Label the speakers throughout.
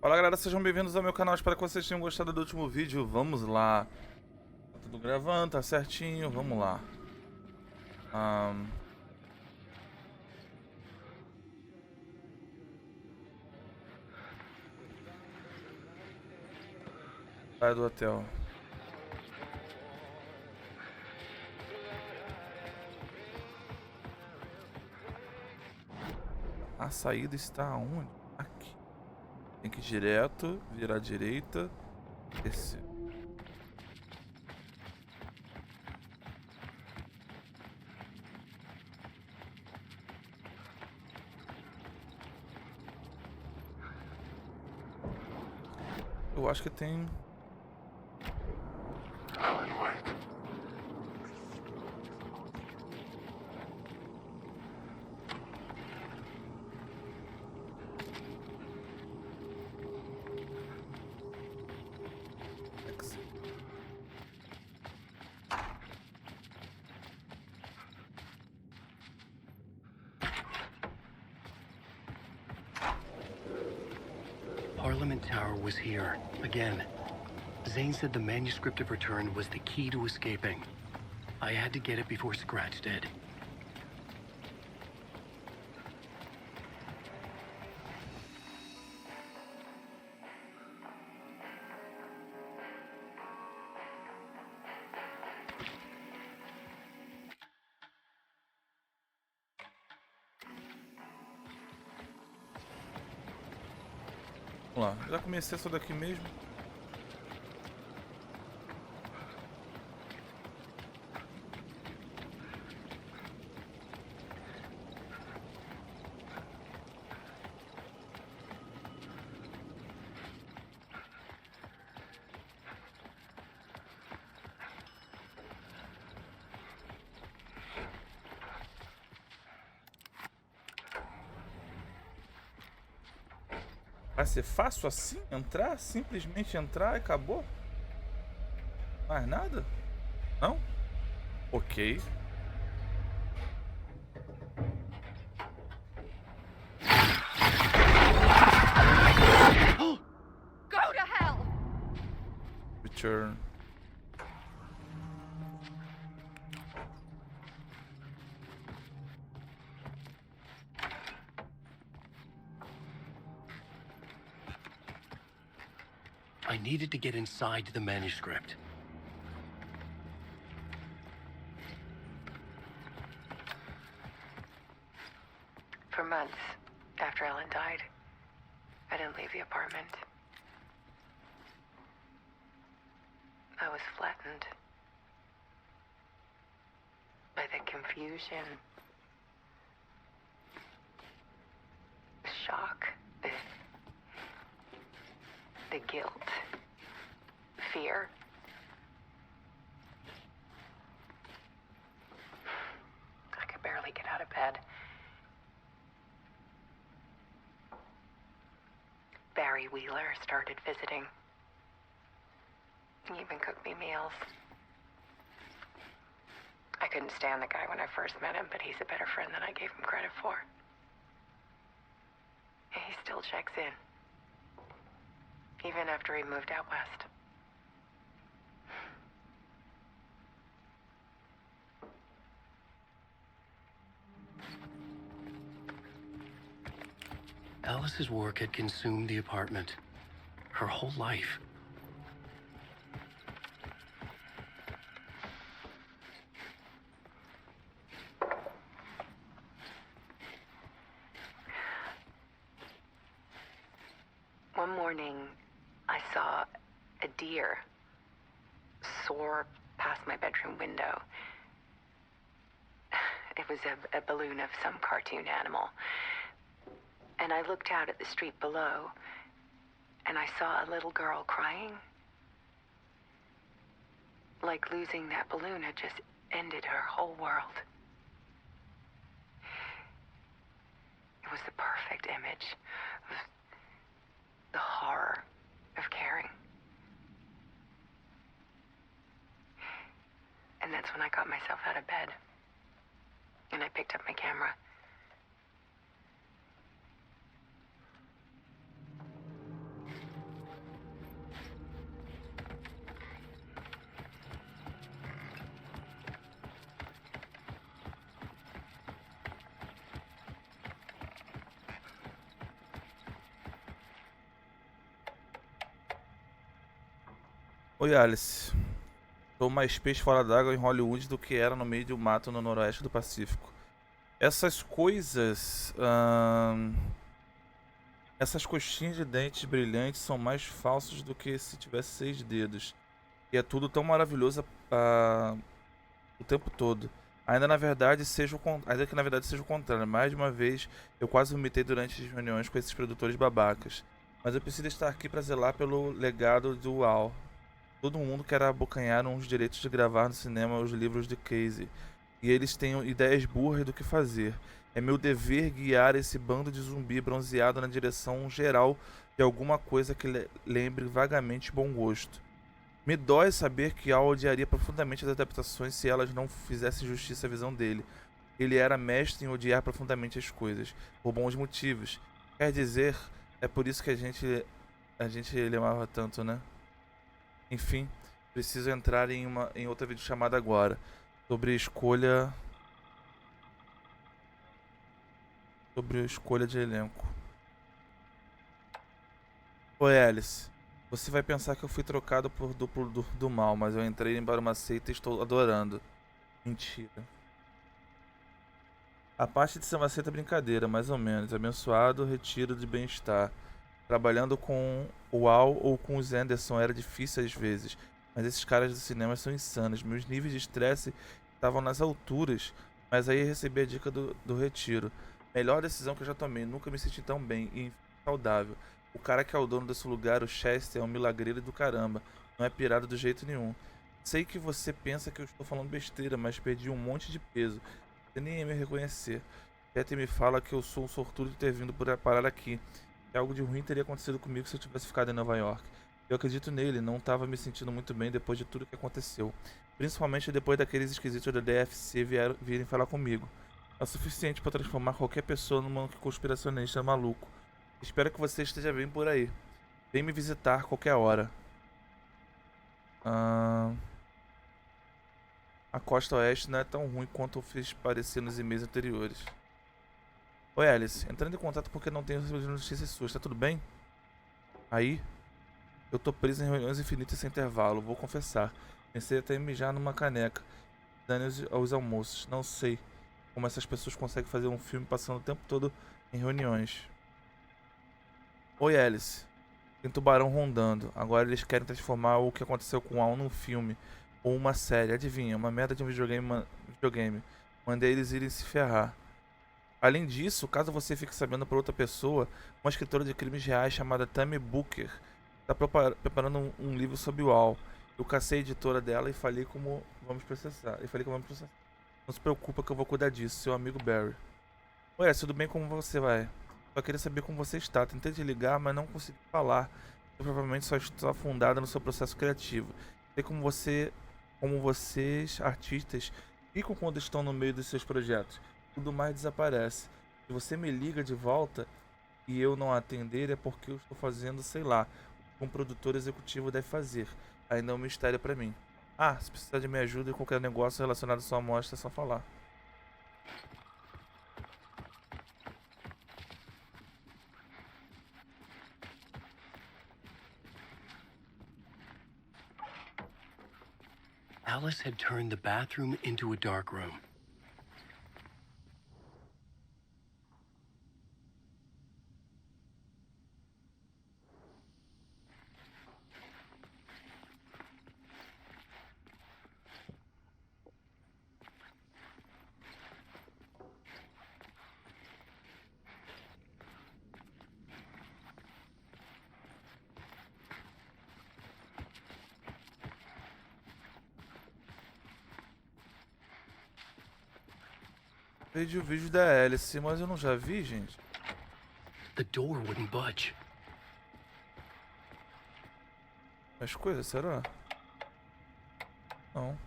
Speaker 1: Fala galera, sejam bem-vindos ao meu canal, espero que vocês tenham gostado do último vídeo. Vamos lá. Tá tudo gravando, tá certinho, vamos lá. Sai do hotel. A saída está aonde? Aqui. Tem que ir direto, virar à direita, descer. Eu acho que tem...
Speaker 2: Parliament Tower was here, again. Zane said the manuscript of return was the key to escaping. I had to get it before Scratch did.
Speaker 1: Vamos lá, já comecei essa daqui mesmo. Vai ser fácil assim? Entrar? Simplesmente entrar e acabou? Mais nada? Não? Ok.
Speaker 3: Go to hell!
Speaker 1: Return.
Speaker 2: I needed to get inside the manuscript.
Speaker 4: For months after Ellen died, I didn't leave the apartment. I was flattened by the confusion, the shock, the guilt, fear. I could barely get out of bed. Barry Wheeler started visiting. He even cooked me meals. I couldn't stand the guy when I first met him, but he's a better friend than I gave him credit for. And he still checks in, even after he moved out west.
Speaker 2: Alice's work had consumed the apartment. Her whole life.
Speaker 4: One morning, I saw a deer soar past my bedroom window. It was a balloon of some cartoon animal. And I looked out at the street below, and I saw a little girl crying. Like losing that balloon had just ended her whole world. It was the perfect image of the horror of caring. And that's when I got myself out of bed, and I picked up my camera.
Speaker 1: Oi, Alice. Sou mais peixe fora d'água em Hollywood do que era no meio do mato no noroeste do Pacífico. Essas coisas... essas coxinhas de dentes brilhantes são mais falsos do que se tivesse 6 dedos. E é tudo tão maravilhoso o tempo todo. Ainda que na verdade seja o contrário. Mais de uma vez eu quase vomitei durante as reuniões com esses produtores babacas. Mas eu preciso estar aqui para zelar pelo legado do UAU. Todo mundo quer abocanhar os direitos de gravar no cinema os livros de Casey. E eles têm ideias burras do que fazer. É meu dever guiar esse bando de zumbi bronzeado na direção geral de alguma coisa que lembre vagamente bom gosto. Me dói saber que Al odiaria profundamente as adaptações se elas não fizessem justiça à visão dele. Ele era mestre em odiar profundamente as coisas, por bons motivos. Quer dizer, é por isso que a gente ele amava tanto, né? Enfim, preciso entrar em outra videochamada agora. Sobre a escolha de elenco. Oi, Alice. Você vai pensar que eu fui trocado por duplo do mal, mas eu entrei para uma seita e estou adorando. Mentira. A parte de ser uma seita é brincadeira, mais ou menos. Abençoado retiro de bem-estar. Trabalhando com o Al ou com os Anderson era difícil às vezes, mas esses caras do cinema são insanos. Meus níveis de estresse estavam nas alturas, mas aí recebi a dica do retiro. Melhor decisão que eu já tomei, nunca me senti tão bem e saudável. O cara que é o dono desse lugar, o Chester, é um milagreiro do caramba, não é pirado do jeito nenhum. Sei que você pensa que eu estou falando besteira, mas perdi um monte de peso. Você nem ia me reconhecer. Peter me fala que eu sou um sortudo de ter vindo parar aqui. Que algo de ruim teria acontecido comigo se eu tivesse ficado em Nova York. Eu acredito nele, não estava me sentindo muito bem depois de tudo que aconteceu. Principalmente depois daqueles esquisitos da DFC virem falar comigo. É o suficiente para transformar qualquer pessoa numa conspiracionista maluco. Espero que você esteja bem por aí. Vem me visitar qualquer hora. A costa oeste não é tão ruim quanto eu fiz parecer nos e-mails anteriores. Oi, Alice. Entrando em contato porque não tenho recebido notícias suas. Tá tudo bem? Aí? Eu tô preso em reuniões infinitas sem intervalo, vou confessar. Pensei até em mijar numa caneca, dando aos almoços. Não sei como essas pessoas conseguem fazer um filme passando o tempo todo em reuniões. Oi, Alice. Tem tubarão rondando. Agora eles querem transformar o que aconteceu com o Al num filme ou uma série. Adivinha, uma merda de um videogame. Mandei eles irem se ferrar. Além disso, caso você fique sabendo por outra pessoa, uma escritora de crimes reais chamada Tammy Booker está preparando um livro sobre o Al. Eu cacei a editora dela e falei como vamos processar. Não se preocupa que eu vou cuidar disso, seu amigo Barry. Ué, tudo bem, como você vai? Só queria saber como você está. Tentei te ligar, mas não consegui falar. Eu provavelmente só estou afundada no seu processo criativo. Sei como vocês, artistas, ficam quando estão no meio dos seus projetos. Tudo mais desaparece. Se você me liga de volta e eu não atender, é porque eu estou fazendo, sei lá, o que um produtor executivo deve fazer. Ainda é um mistério pra mim. Ah, se precisar de minha ajuda em qualquer negócio relacionado à sua amostra, é só falar.
Speaker 2: Alice had turned the bathroom into a dark room.
Speaker 1: Vejo o vídeo da Alice, mas eu não já vi, gente.
Speaker 2: The door wouldn't budge.
Speaker 1: As coisas, será? Não.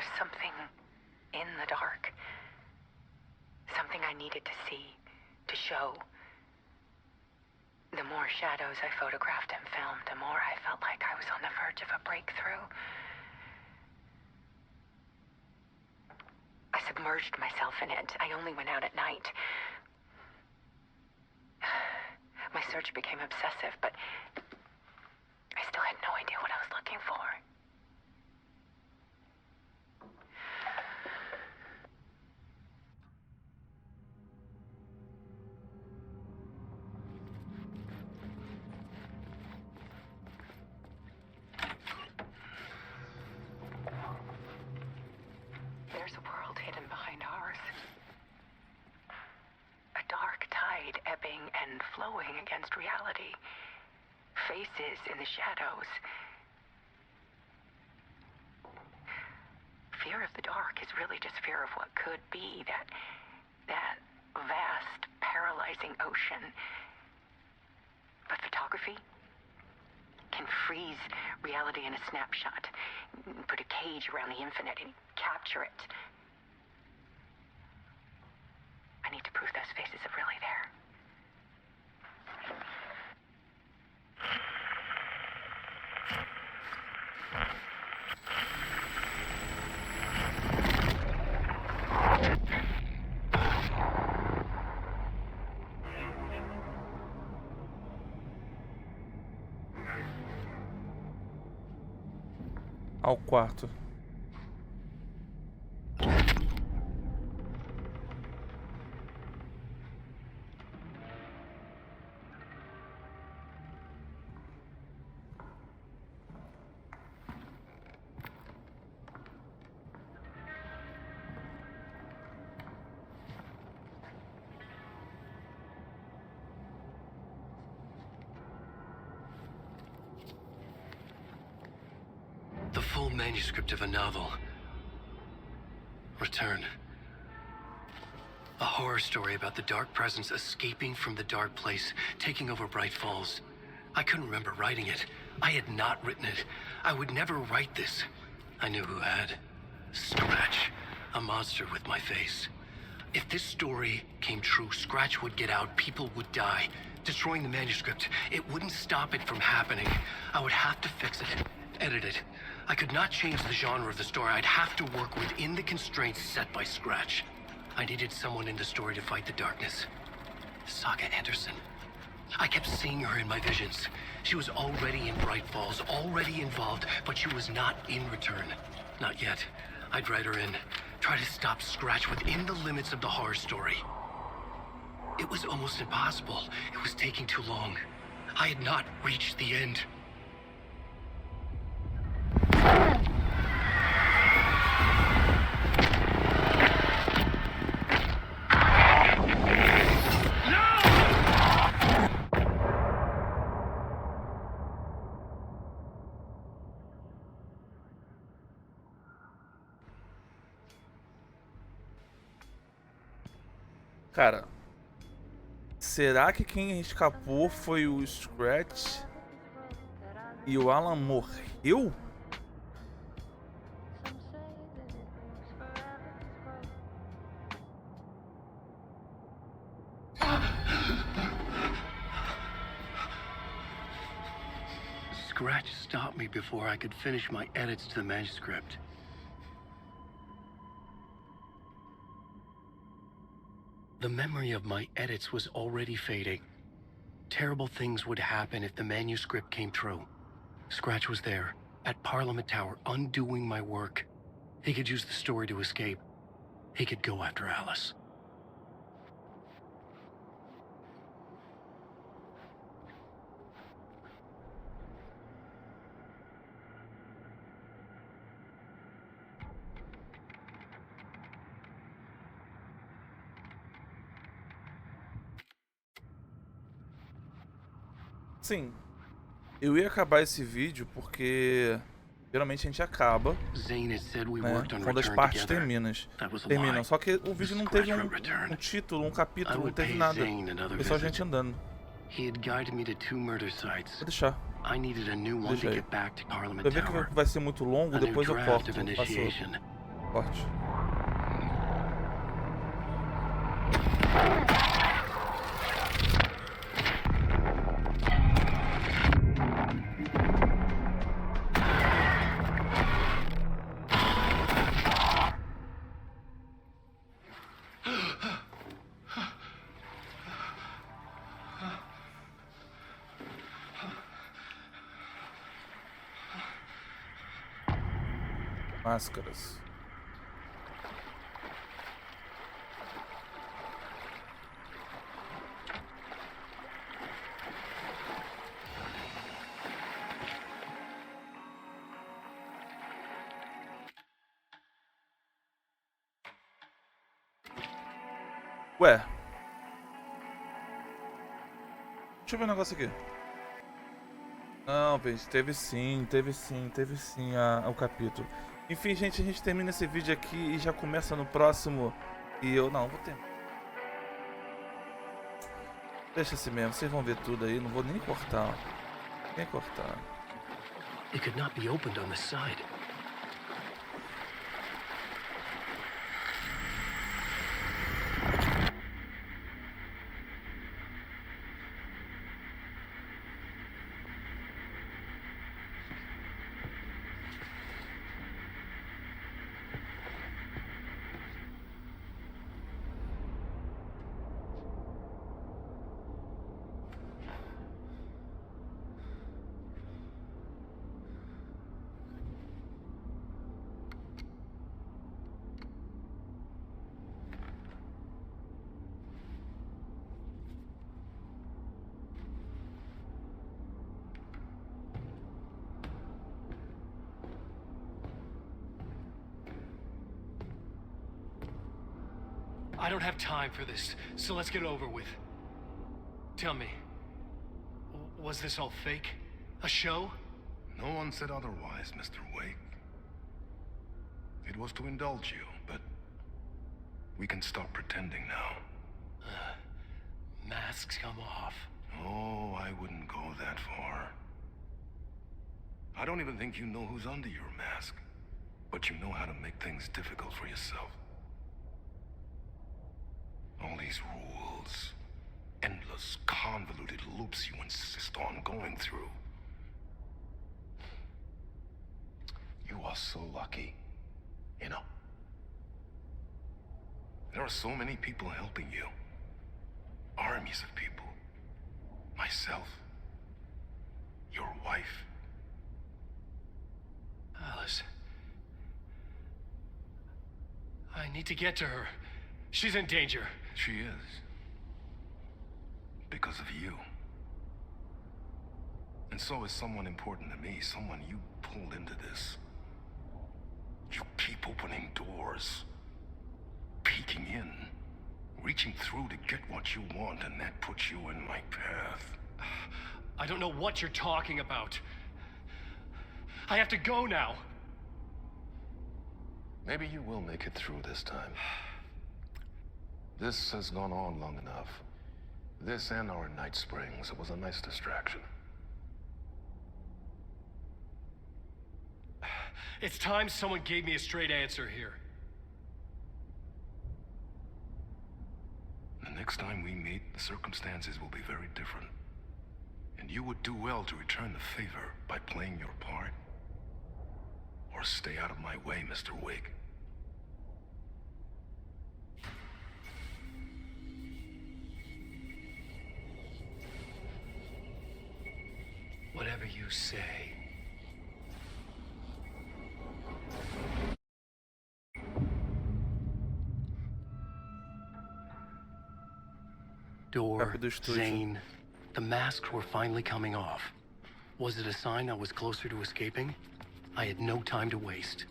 Speaker 4: was something in the dark. Something I needed to see, to show. The more shadows I photographed and filmed, the more I felt like I was on the verge of a breakthrough. I submerged myself in it. I only went out at night. My search became obsessive, but I still had no idea what I was looking for. There's a world hidden behind ours. A dark tide ebbing and flowing against reality. Faces in the shadows. Fear of the dark is really just fear of what could be, that vast, paralyzing ocean. But photography can freeze reality in a snapshot, put a cage around the infinite and capture it. I need to prove those faces are really there.
Speaker 1: Ao quarto.
Speaker 2: The full manuscript of a novel. Return. A horror story about the dark presence escaping from the dark place, taking over Bright Falls. I couldn't remember writing it. I had not written it. I would never write this. I knew who had. Scratch. A monster with my face. If this story came true, Scratch would get out, people would die. Destroying the manuscript, it wouldn't stop it from happening. I would have to fix it, edit it. I could not change the genre of the story. I'd have to work within the constraints set by Scratch. I needed someone in the story to fight the darkness. Saga Anderson. I kept seeing her in my visions. She was already in Bright Falls, already involved, but she was not in Return. Not yet. I'd write her in, try to stop Scratch within the limits of the horror story. It was almost impossible. It was taking too long. I had not reached the end.
Speaker 1: Cara, será que quem escapou foi o Scratch e o Alan morreu?
Speaker 2: Scratch stopped me before I could finish my edits to the manuscript. The memory of my edits was already fading. Terrible things would happen if the manuscript came true. Scratch was there, at Parliament Tower, undoing my work. He could use the story to escape. He could go after Alice.
Speaker 1: Sim, eu ia acabar esse vídeo porque geralmente a gente acaba, né, quando as partes terminam. Só que o vídeo não teve um título, um capítulo, não teve nada. Foi só a gente andando. Vou deixar. Deixa aí. Eu ver que vai ser muito longo, depois eu corto. Faço Forte. Máscaras. Ué. Deixa eu ver um negócio aqui. Não, gente, teve sim o capítulo. Enfim, gente, a gente termina esse vídeo aqui e já começa no próximo. E eu não vou ter. Deixa assim mesmo, vocês vão ver tudo aí, não vou nem cortar. Ó. Nem cortar.
Speaker 2: It could not be opened on the side. I don't have time for this, so let's get it over with. Tell me, was this all fake? A show?
Speaker 3: No one said otherwise, Mr. Wake. It was to indulge you, but we can stop pretending now.
Speaker 2: Masks come off.
Speaker 3: Oh, I wouldn't go that far. I don't even think you know who's under your mask, but you know how to make things difficult for yourself. All these rules, endless, convoluted loops you insist on going through. You are so lucky, you know. There are so many people helping you. Armies of people. Myself. Your wife.
Speaker 2: Alice. I need to get to her. She's in danger.
Speaker 3: She is. Because of you. And so is someone important to me, someone you pulled into this. You keep opening doors, peeking in, reaching through to get what you want, and that puts you in my path.
Speaker 2: I don't know what you're talking about. I have to go now.
Speaker 3: Maybe you will make it through this time. This has gone on long enough. This and our night springs. It was a nice distraction.
Speaker 2: It's time someone gave me a straight answer here.
Speaker 3: The next time we meet, the circumstances will be very different. And you would do well to return the favor by playing your part. Or stay out of my way, Mr. Wake.
Speaker 2: Whatever you say. Door, Zane, the masks were finally coming off. Was it a sign I was closer to escaping? I had no time to waste.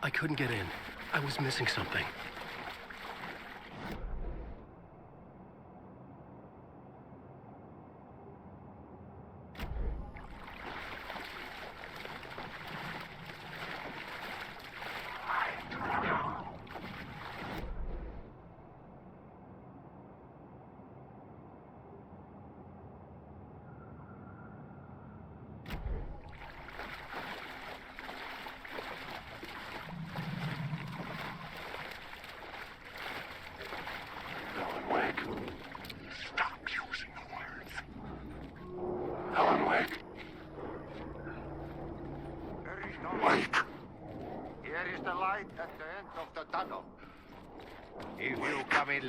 Speaker 2: I couldn't get in. I was missing something.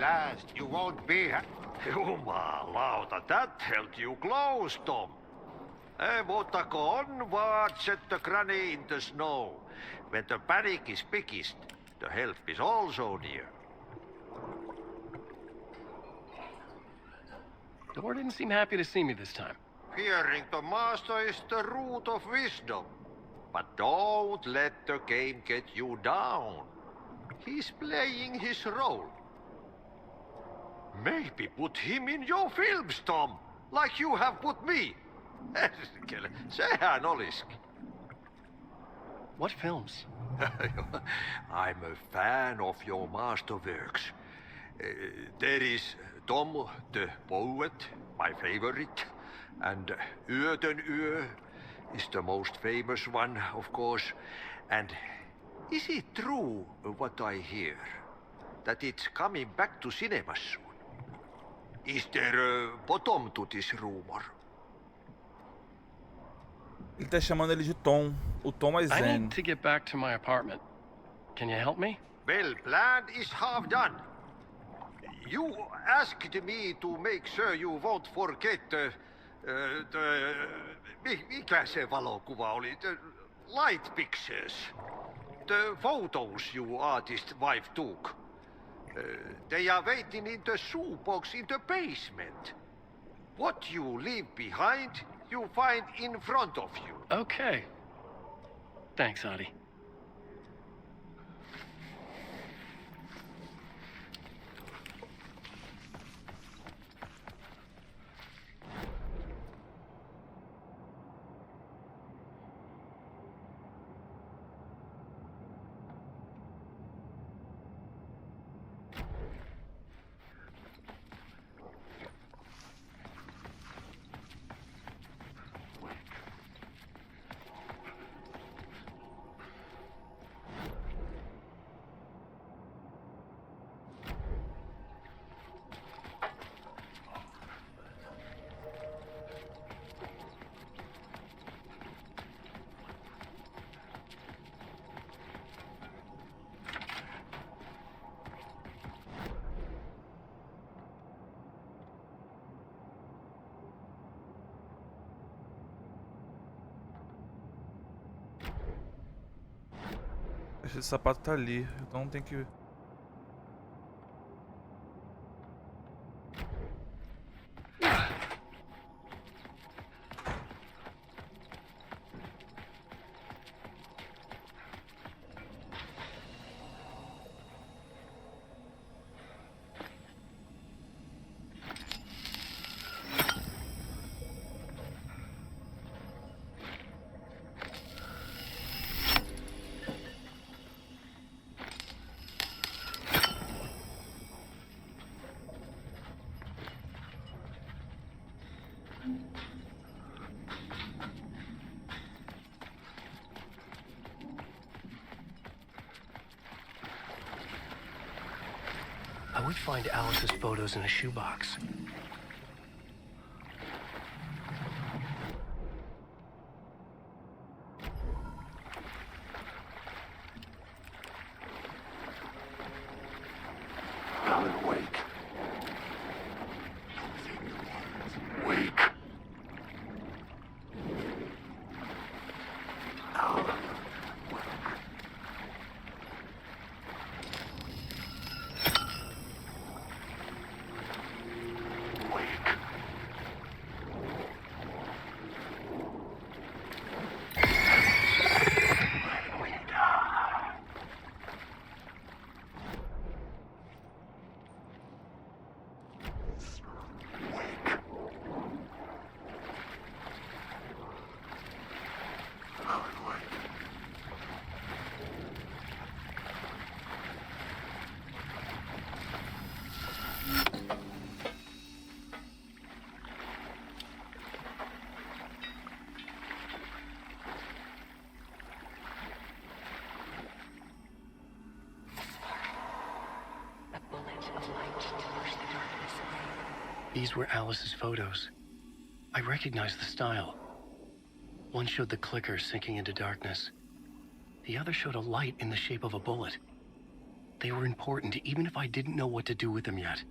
Speaker 5: last, you won't be... Jumalauta, that held you close, Tom. Mutta go on, watch at the granny in the snow. When the panic is biggest, the help is also near.
Speaker 2: Door didn't seem happy to see me this time.
Speaker 5: Fearing the master is the root of wisdom. But don't let the game get you down. He's playing his role. Maybe put him in your films, Tom, like you have put me. Sehän olisikin.
Speaker 2: What films?
Speaker 5: I'm a fan of your masterworks. There is Tom the Poet, my favorite, and Öden Ö is the most famous one, of course. And is it true what I hear, that it's coming back to cinemas soon? Is there a bottom to this rumor?
Speaker 1: Ele tá chamando ele de Tom. O Tom é
Speaker 2: I
Speaker 1: Zen.
Speaker 2: need to get back to my apartment. Can you help me?
Speaker 5: Well, plan is half done. You asked me to make sure you won't forget mikä se valokuva oli? The light pictures. The photos you artist wife took. They are waiting in the shoebox in the basement. What you leave behind, you find in front of you.
Speaker 2: Okay. Thanks, Adi.
Speaker 1: Esse sapato tá ali, então tem que...
Speaker 2: I would find Alice's photos in a shoebox.
Speaker 3: Alan, wake. Wake. Alan.
Speaker 2: These were Alice's photos. I recognized the style. One showed the clicker sinking into darkness. The other showed a light in the shape of a bullet. they were important, even if I didn't know what to do with them yet.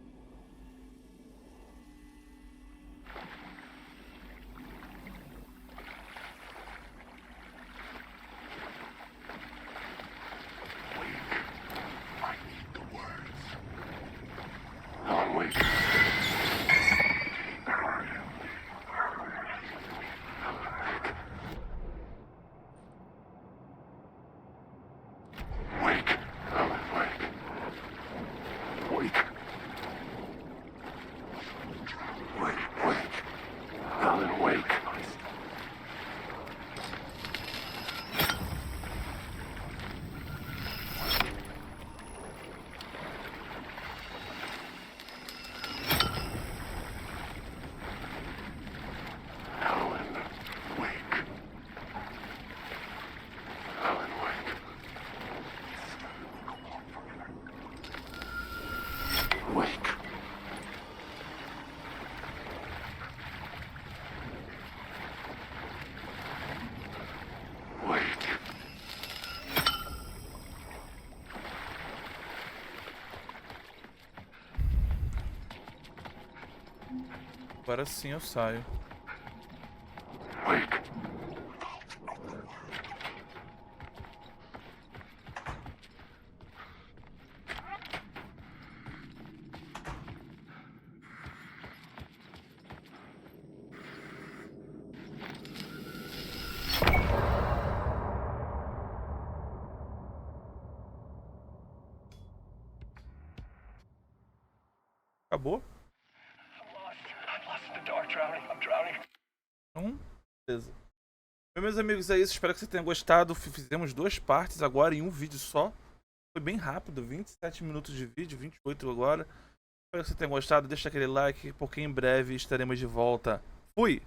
Speaker 1: Agora sim eu saio. Acabou? Então, beleza. Meus amigos, é isso. Espero que vocês tenham gostado. Fizemos 2 partes agora em um vídeo só. Foi bem rápido, 27 minutos de vídeo, 28 agora. Espero que vocês tenham gostado. Deixa aquele like, porque em breve estaremos de volta. Fui!